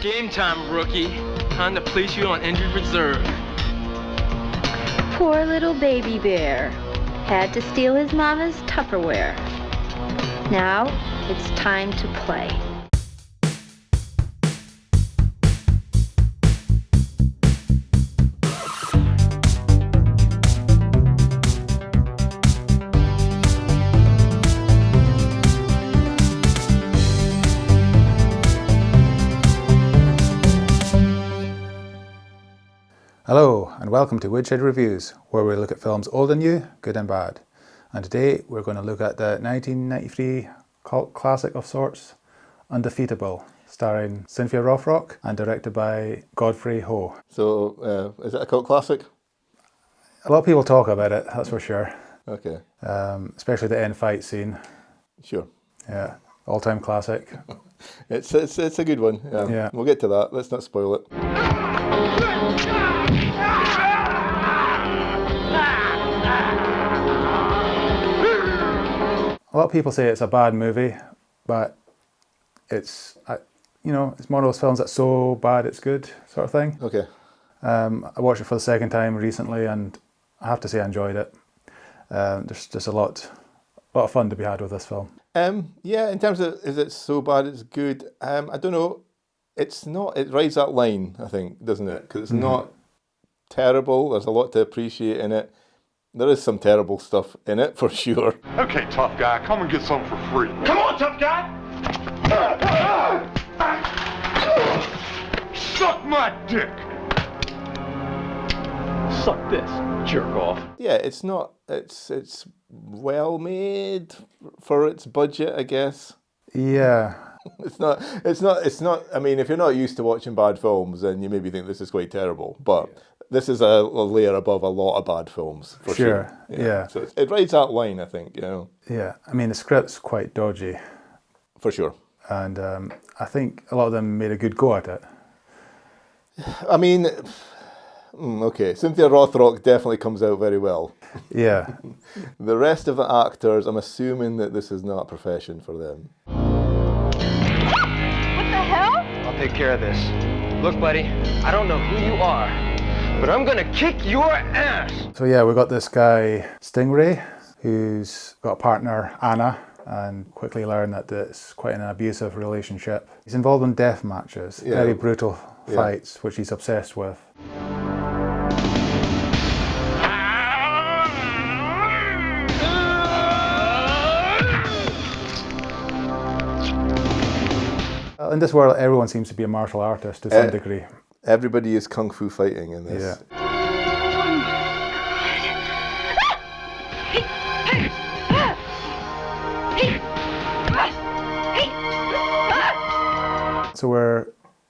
Game time, rookie. Time to place you on injured reserve. Poor little baby bear. Had to steal his mama's Tupperware. Now it's time to play. Hello and welcome to Woodshed Reviews, where we look at films old and new, good and bad. And today we're going to look at the 1993 cult classic of sorts, Undefeatable, starring Cynthia Rothrock and directed by Godfrey Ho. So, is it a cult classic? A lot of people talk about it, that's for sure. Okay. Especially the end fight scene. Sure. Yeah, all-time classic. It's a good one. Yeah. We'll get to that. Let's not spoil it. A lot of people say it's a bad movie, but it's, it's one of those films that's so bad it's good, sort of thing. Okay. I watched it for the second time recently, and I have to say I enjoyed it. There's just a lot of fun to be had with this film. Yeah, in terms of is it so bad it's good, I don't know. It's not. It rides that line, I think, doesn't it? Because it's not terrible. There's a lot to appreciate in it. There is some terrible stuff in it, for sure. Okay, tough guy, come and get some for free. Come on, tough guy! Suck my dick! Suck this, jerk off. Yeah, it's not. It's well made for its budget, I guess. Yeah. It's not. I mean, if you're not used to watching bad films, then you maybe think this is quite terrible. But this is a layer above a lot of bad films, for sure. Yeah. So it rides that line, I think. Yeah. I mean, the script's quite dodgy. For sure. And I think a lot of them made a good go at it. I mean, okay, Cynthia Rothrock definitely comes out very well. Yeah. The rest of the actors, I'm assuming that this is not a profession for them. What the hell? I'll take care of this. Look, buddy, I don't know who you are, but I'm gonna kick your ass! So yeah, we got this guy, Stingray, who's got a partner, Anna, and quickly learn that it's quite an abusive relationship. He's involved in death matches, very brutal fights, which he's obsessed with. In this world, everyone seems to be a martial artist to some degree. Everybody is kung fu fighting in this. Yeah. So we're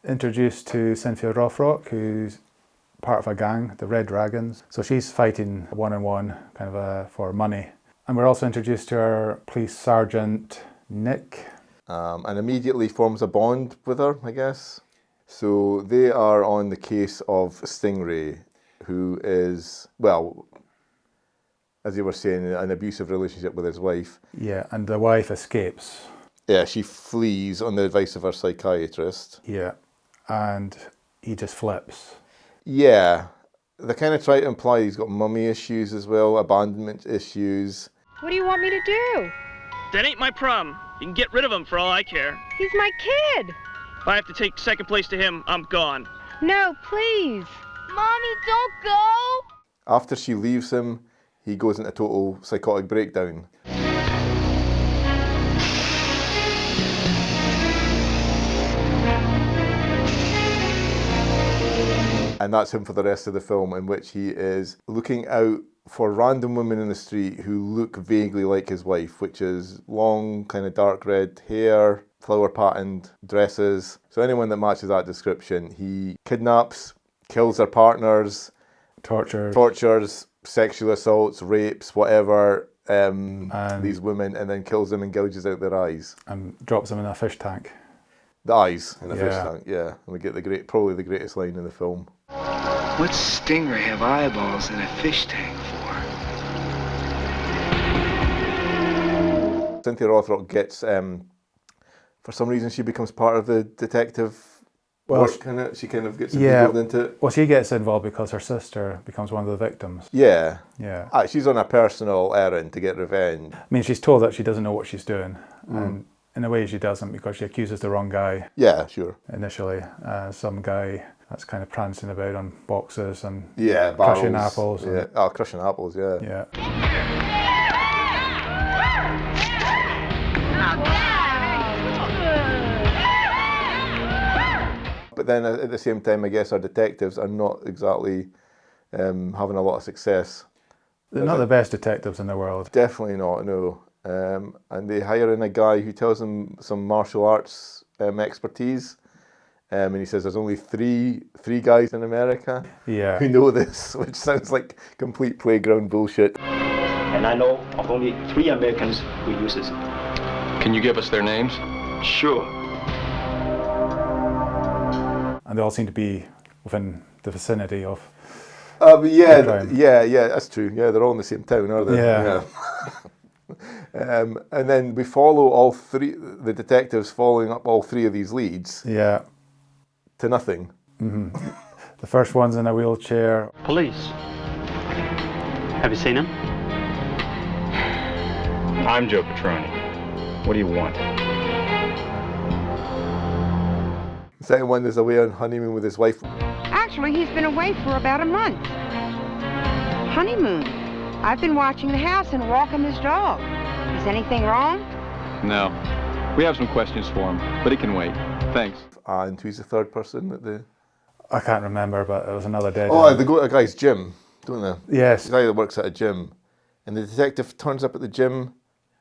introduced to Cynthia Rothrock, who's part of a gang, the Red Dragons. So she's fighting one-on-one, kind of for money. And we're also introduced to our police sergeant, Nick. And immediately forms a bond with her, I guess. So they are on the case of Stingray, who is, well, as you were saying, in an abusive relationship with his wife. Yeah, and the wife escapes. Yeah, she flees on the advice of her psychiatrist. Yeah, and he just flips. Yeah, they kind of try to imply he's got mummy issues as well, abandonment issues. What do you want me to do? That ain't my problem. You can get rid of him for all I care. He's my kid. If I have to take second place to him, I'm gone. No, please. Mommy, don't go. After she leaves him, he goes into total psychotic breakdown. And that's him for the rest of the film, in which he is looking out for random women in the street who look vaguely like his wife, which is long, kind of dark red hair, flower patterned dresses. So anyone that matches that description, he kidnaps, kills their partners, tortures, sexual assaults, rapes, whatever, these women, and then kills them and gouges out their eyes. And drops them in a fish tank. The eyes in a fish tank, yeah. And we get probably the greatest line in the film. What's Stingray have eyeballs in a fish tank for? Cynthia Rothrock gets, for some reason she becomes part of the detective Well, work in it. She kind of gets involved into it. Well, she gets involved because her sister becomes one of the victims. Yeah. Yeah. She's on a personal errand to get revenge. I mean, she's told that she doesn't know what she's doing, and in a way she doesn't, because she accuses the wrong guy. Yeah, sure. Initially, some guy that's kind of prancing about on boxes and barrels. crushing apples. Yeah. Oh, crushing apples. Yeah. Yeah. But then at the same time, I guess our detectives are not exactly having a lot of success. They're not the best detectives in the world. Definitely not, no. And they hire in a guy who tells them some martial arts expertise. And he says there's only three guys in America who know this, which sounds like complete playground bullshit. And I know of only 3 Americans who uses it. Can you give us their names? Sure. And they all seem to be within the vicinity of yeah, crime. yeah, that's true. Yeah, they're all in the same town, are they? Yeah. And then we follow the detectives following up all 3 of these leads. Yeah. To nothing. Mm-hmm. The first one's in a wheelchair. Police. Have you seen him? I'm Joe Petroni. What do you want? The second one is away on honeymoon with his wife. Actually, he's been away for about a month. Honeymoon. I've been watching the house and walking his dog. Is anything wrong? No. We have some questions for him, but it can wait. Thanks. And who's the third person at the... I can't remember, but it was another dead Oh, end. they go to a guy's gym, don't they? Yes. The guy that works at a gym. And the detective turns up at the gym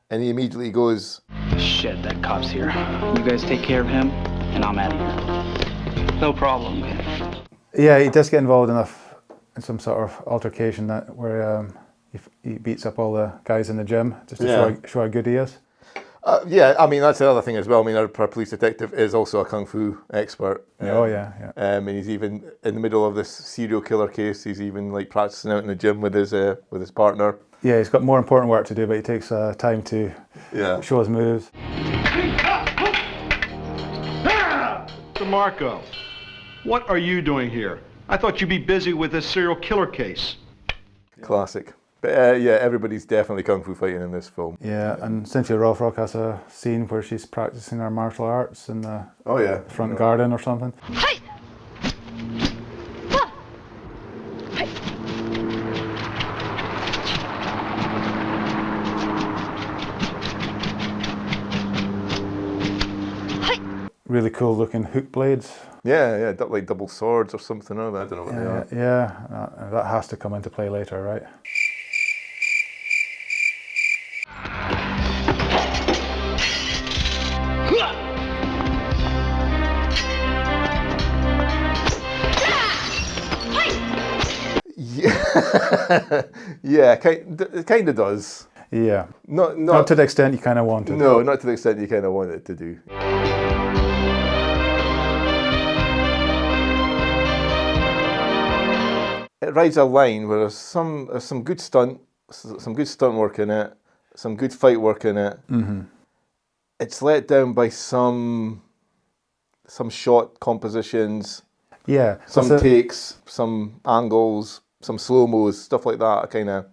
and he immediately goes... Shit, that cop's here. You guys take care of him, and I'm out of here. No problem. Yeah, he does get involved in some sort of altercation where he beats up all the guys in the gym just to show how good he is. Yeah, I mean, that's another thing as well. I mean, our police detective is also a kung fu expert. And he's even in the middle of this serial killer case. He's even like practicing out in the gym with his partner. Yeah, he's got more important work to do, but he takes time to show his moves. DeMarco, what are you doing here? I thought you'd be busy with this serial killer case. Classic. But everybody's definitely kung fu fighting in this film. Yeah, and Cynthia Rothrock has a scene where she's practicing her martial arts in the front garden or something. Really cool looking hook blades. Yeah, like double swords or something. I don't know what they are. Yeah, that has to come into play later, right? Yeah, it kind of does. Yeah. Not to the extent you kind of want it. No, not to the extent you kind of want it to do. It rides a line where there's some good stunt work in it, some good fight work in it. Mm-hmm. It's let down by some shot compositions. Yeah. Some takes, some angles, some slow-mos, stuff like that, kind of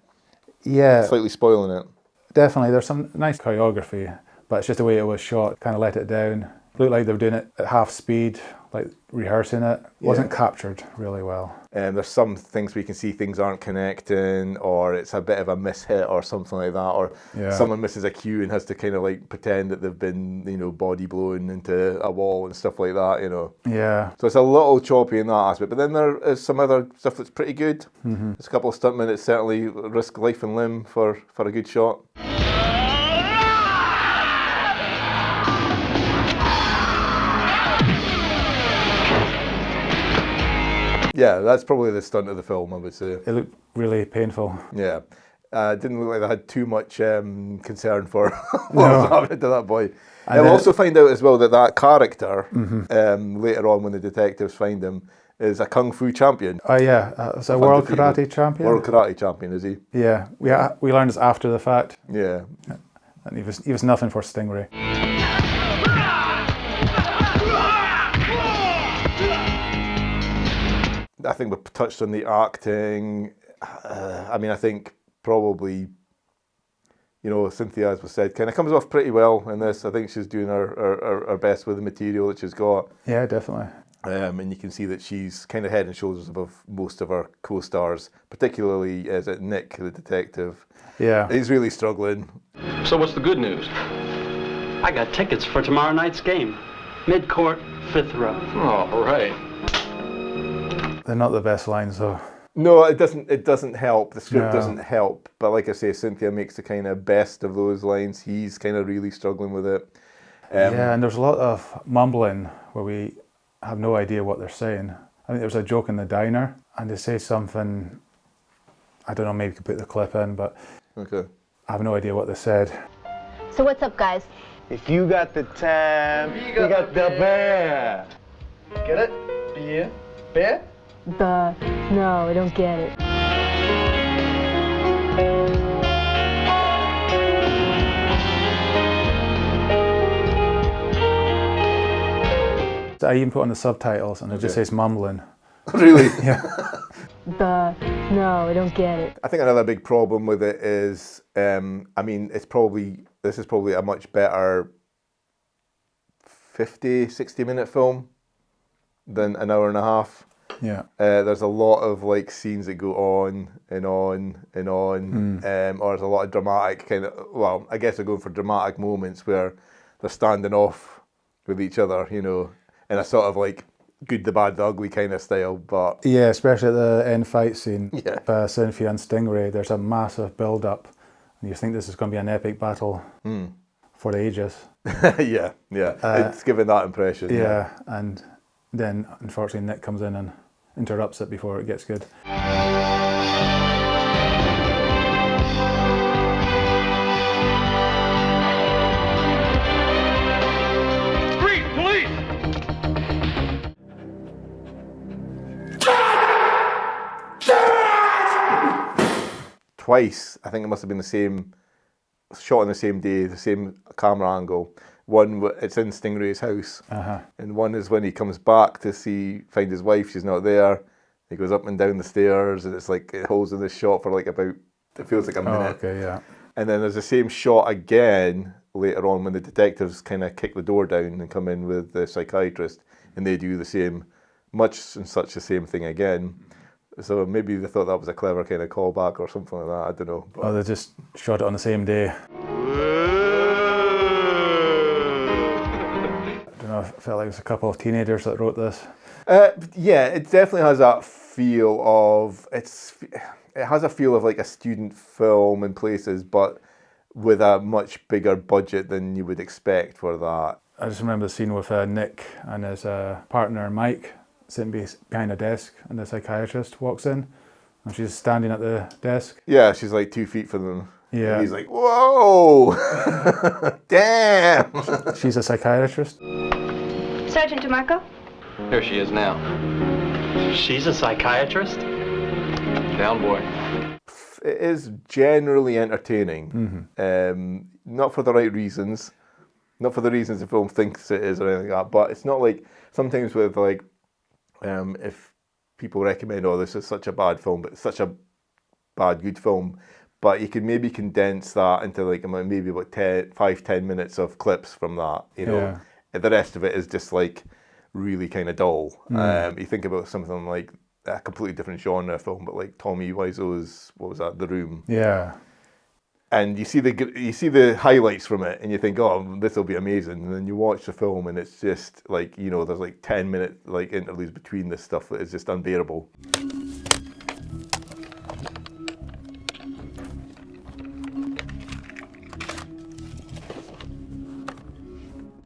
slightly spoiling it. Definitely, there's some nice choreography, but it's just the way it was shot, kind of let it down. Looked like they were doing it at half speed, like rehearsing it. Wasn't captured really well. There's some things where you can see things aren't connecting, or it's a bit of a mishit or something like that, or someone misses a cue and has to kind of like pretend that they've been, body blown into a wall and stuff like that, Yeah. So it's a little choppy in that aspect, but then there is some other stuff that's pretty good. Mm-hmm. There's a couple of stuntmen that certainly risk life and limb for a good shot. Yeah, that's probably the stunt of the film, I would say. It looked really painful. Yeah. Didn't look like they had too much concern for what was happening to that boy. And we'll also find out as well that character, later on when the detectives find him, is a kung fu champion. Oh yeah, it's a world karate champion. World karate champion, is he? Yeah, we learned this after the fact. Yeah. And he was nothing for Stingray. I think we've touched on the acting. I mean, I think probably, you know, Cynthia, as was said, kind of comes off pretty well in this. I think she's doing her best with the material that she's got. Yeah, definitely. And you can see that she's kind of head and shoulders above most of our co-stars, particularly as Nick, the detective. Yeah. He's really struggling. So what's the good news? I got tickets for tomorrow night's game. Mid-court, 5th row. Oh, right. They're not the best lines, though. No, it doesn't help. The script No. doesn't help. But like I say, Cynthia makes the kind of best of those lines. He's kind of really struggling with it. Yeah, and there's a lot of mumbling where we have no idea what they're saying. I think there was a joke in the diner, and they say something, I don't know, maybe you could put the clip in, but Okay. I have no idea what they said. So what's up, guys? If you got the time, we got the bear. Get it? Beer? Bear? No, I don't get it. I even put on the subtitles, and it just says mumbling. Really? Yeah. No, I don't get it. I think another big problem with it is, I mean, this is probably a much better 50, 60-minute film than an hour and a half. Yeah. There's a lot of like scenes that go on and on and on, or there's a lot of dramatic kind of, well, I guess they're going for dramatic moments where they're standing off with each other, you know, in a sort of like good, the bad, the ugly kind of style. But Yeah, especially at the end fight scene Yeah. with Cynthia and Stingray, there's a massive build-up, and you think this is going to be an epic battle for the ages. yeah, it's given that impression. Yeah, and then unfortunately Nick comes in and interrupts it before it gets good. Freeze, police! Twice, I think it must have been the same shot on the same day, the same camera angle. One, it's in Stingray's house, and one is when he comes back to find his wife. She's not there. He goes up and down the stairs, and it's like it holds in this shot for like about, it feels like a minute. Okay, yeah. And then there's the same shot again later on when the detectives kind of kick the door down and come in with the psychiatrist, and they do the same, much and such the same thing again. So maybe they thought that was a clever kind of callback or something like that. I don't know. But Oh, they just shot it on the same day. I don't know, it felt like it was a couple of teenagers that wrote this. yeah, it definitely has that feel of it has a feel of like a student film in places, but with a much bigger budget than you would expect for that. I just remember the scene with Nick and his partner Mike sitting behind a desk, and the psychiatrist walks in, and she's standing at the desk. Yeah, she's like 2 feet from them. Yeah. And he's like, whoa, damn. She's a psychiatrist. Sergeant DeMarco? Here she is now. She's a psychiatrist? Down, boy. It is generally entertaining, not for the right reasons, not for the reasons the film thinks it is or anything like that, but it's not like, sometimes with like, if people recommend, oh, this is such a bad film, but it's such a bad, good film, but you can maybe condense that into like maybe about 5-10 minutes of clips from that, you know. Yeah. And the rest of it is just like really kind of dull. You think about something like a completely different genre film, but like Tommy Wiseau's, what was that, The Room? Yeah. And you see the highlights from it, and you think, oh, this will be amazing. And then you watch the film, and it's just like, you know, there's like 10-minute like interludes between this stuff that is just unbearable.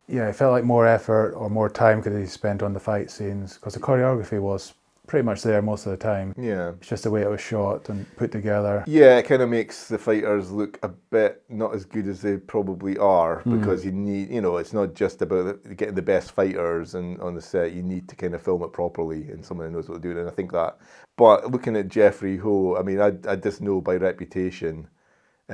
Yeah, it felt like more effort or more time could be spent on the fight scenes, because the choreography was pretty much there most of the time. Yeah. It's just the way it was shot and put together. Yeah, it kind of makes the fighters look a bit not as good as they probably are, because you need, you know, it's not just about getting the best fighters and on the set. You need to kind of film it properly, and someone who knows what they're doing. And I think that. But looking at Godfrey Ho, I mean, I just know by reputation,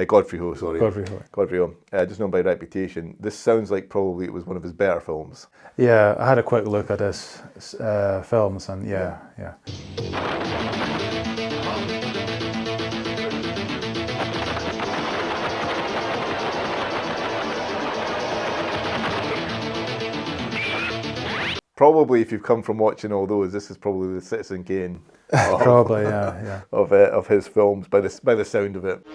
Godfrey Ho, sorry. Godfrey Ho. Godfrey Ho. Just known by reputation. This sounds like probably it was one of his better films. Yeah, I had a quick look at his films, and yeah. Probably, if you've come from watching all those, this is probably the Citizen Kane Probably, yeah. of his films by the sound of it.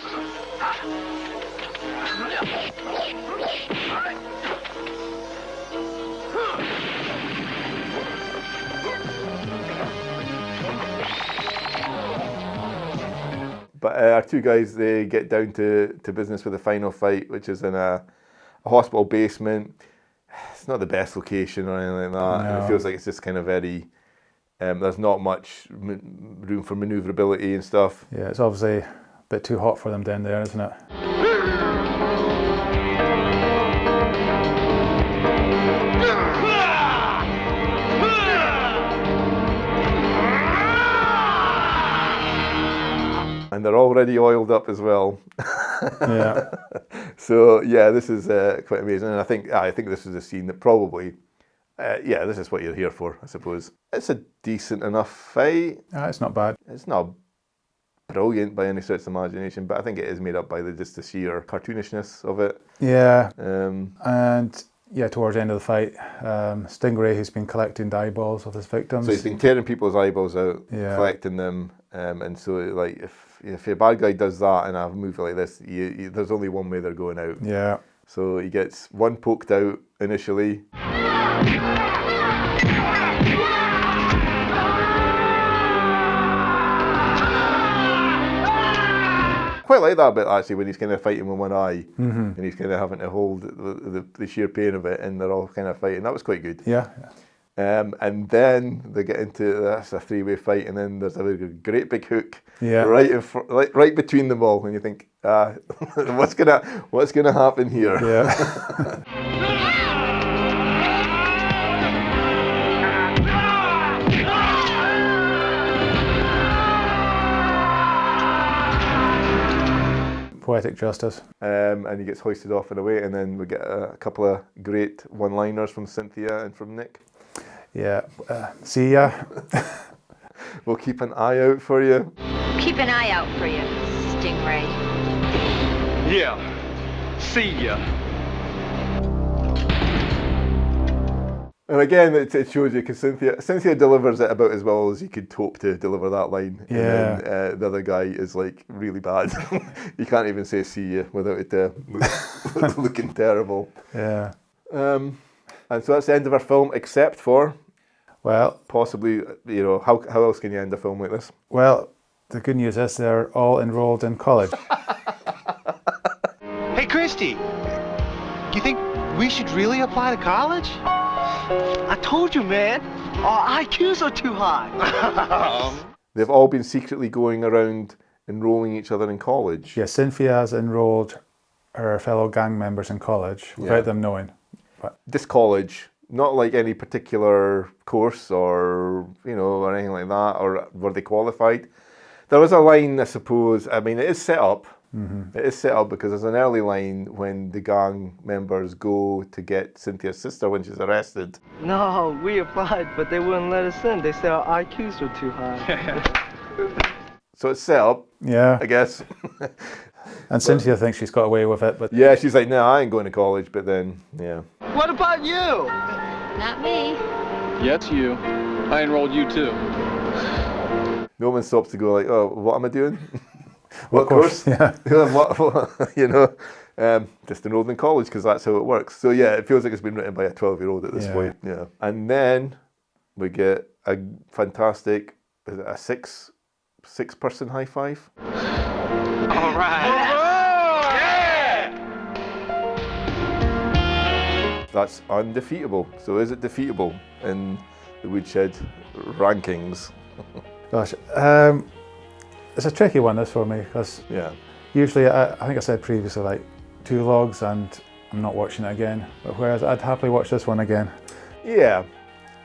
But our two guys, they get down to business with the final fight, which is in a hospital basement. It's not the best location or anything like that. No. It feels like it's just kind of very, there's not much room for manoeuvrability and stuff. Yeah, it's obviously a bit too hot for them down there, isn't it? And they're already oiled up as well. Yeah. So yeah, this is quite amazing, and I think this is a scene that probably, this is what you're here for, I suppose. It's a decent enough fight. It's not bad. It's not brilliant by any stretch of the imagination, but I think it is made up by just the sheer cartoonishness of it. Yeah. And yeah, towards the end of the fight, Stingray, who's been collecting the eyeballs of his victims. So he's been tearing people's eyeballs out, Yeah. collecting them, and so like if a bad guy does that in a movie like this, there's only one way they're going out. Yeah. So he gets one poked out initially. Quite like that bit actually, when he's kind of fighting with one eye, and he's kind of having to hold the sheer pain of it, and they're all kind of fighting. That was quite good. Yeah. And then they get into that's a three-way fight, and then there's a great big hook Yeah. right between them all, and you think, what's gonna happen here? Yeah. Poetic justice. And he gets hoisted off and away, and then we get a couple of great one-liners from Cynthia and from Nick. Yeah. See ya. We'll keep an eye out for you. Keep an eye out for you, Stingray. Yeah. See ya. And again, it shows you, because Cynthia delivers it about as well as you could hope to deliver that line. Yeah. And then the other guy is like really bad. You can't even say see you without it looking terrible. Yeah. And so that's the end of our film, except for, Well, possibly, how else can you end a film like this? well, the good news is they're all enrolled in college. Hey, Christy, do you think we should really apply to college? I told you, man. Our IQs are too high. They've all been secretly going around enrolling each other in college. Yeah, Cynthia has enrolled her fellow gang members in college without them knowing. But This college, not like any particular course or anything like that, or were they qualified? There was a line, I suppose. I mean, it is set up. Mm-hmm. It is set up because there's an early line when the gang members go to get Cynthia's sister when she's arrested. No, we applied, but they wouldn't let us in. They said our IQs were too high. So it's set up, yeah, I guess. and Cynthia thinks she's got away with it, but Yeah, she's like, no, I ain't going to college, but then, yeah. What about you? Not me. Yeah, it's you. I enrolled you too. No one stops to go like, oh, what am I doing? What course? Yeah. Just enrolled in college because that's how it works. So yeah, it feels like it's been written by a 12-year-old at this point. Yeah. And then we get a fantastic, is it a six-person high five? All right. That's undefeatable. So is it defeatable in the Woodshed rankings? gosh, it's a tricky one, this, for me, because usually, I think I said previously, like 2 logs and I'm not watching it again, but whereas I'd happily watch this one again. Yeah.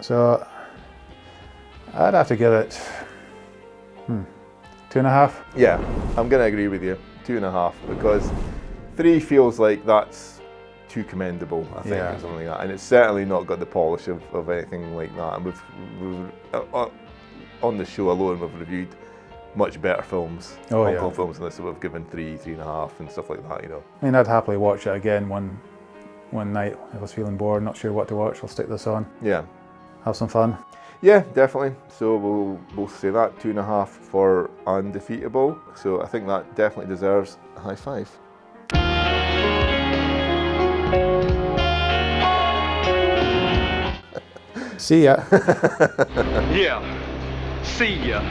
So I'd have to give it 2.5? Yeah, I'm going to agree with you. 2.5, because 3 feels like that's too commendable, I think, Yeah. or something like that. And it's certainly not got the polish of anything like that. And we've on the show alone, we've reviewed much better films, Hong Kong films than this, that we've given 3, 3.5 and stuff like that, you know. I mean, I'd happily watch it again one night if I was feeling bored, not sure what to watch. I'll stick this on. Yeah. Have some fun. Yeah, definitely. So we'll say that 2.5 for Undefeatable. So I think that definitely deserves a high 5. See ya. Yeah. See ya.